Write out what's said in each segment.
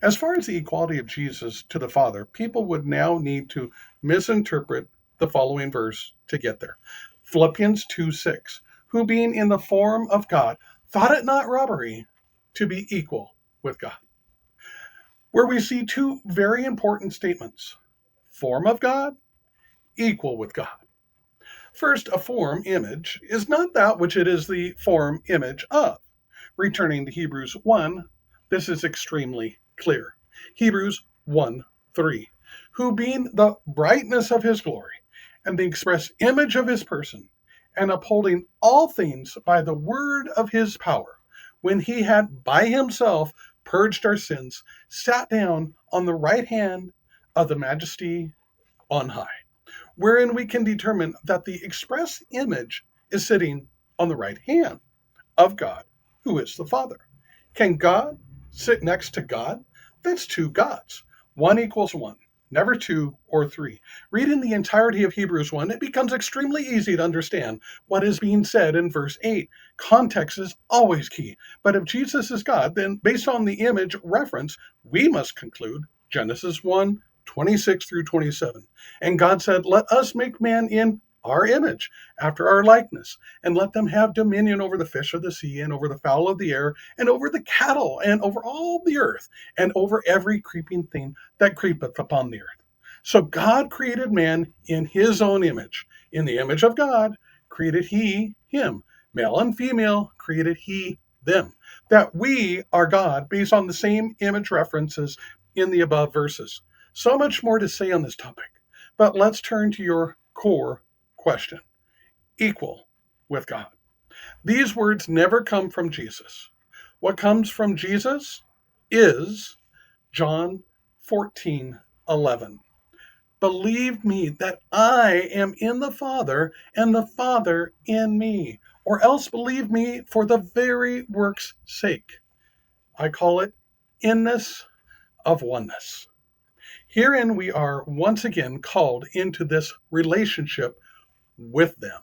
As far as the equality of Jesus to the Father, people would now need to misinterpret the following verse to get there. Philippians 2:6, who being in the form of God, thought it not robbery to be equal with God. Where we see two very important statements: form of God, equal with God. First, a form image is not that which it is the form image of. Returning to Hebrews 1, this is extremely clear. Hebrews 1:3, who being the brightness of his glory and the express image of his person, and upholding all things by the word of his power, when he had by himself purged our sins, sat down on the right hand of the Majesty on high, wherein we can determine that the express image is sitting on the right hand of God, who is the Father. Can God sit next to God? That's two gods. One equals one, never two or three. Reading the entirety of Hebrews 1, it becomes extremely easy to understand what is being said in verse 8. Context is always key. But if Jesus is God, then based on the image reference, we must conclude Genesis 1:26 through 27. And God said, let us make man in our image, after our likeness, and let them have dominion over the fish of the sea, and over the fowl of the air, and over the cattle, and over all the earth, and over every creeping thing that creepeth upon the earth. So God created man in his own image. In the image of God created he him. Male and female created he them. That we are God based on the same image references in the above verses. So much more to say on this topic, but let's turn to your core question: equal with God. These words never come from Jesus. What comes from Jesus is John 14:11. Believe me that I am in the Father and the Father in me, or else believe me for the very work's sake. I call it inness of oneness. Herein we are once again called into this relationship with them.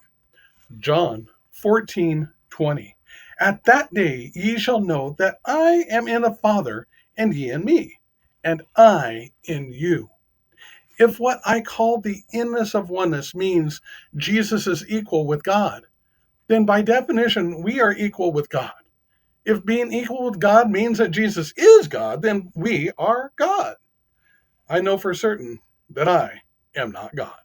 John 14:20. At that day ye shall know that I am in the Father, and ye in me, and I in you. If what I call the inness of oneness means Jesus is equal with God, then by definition we are equal with God. If being equal with God means that Jesus is God, then we are God. I know for certain that I am not God.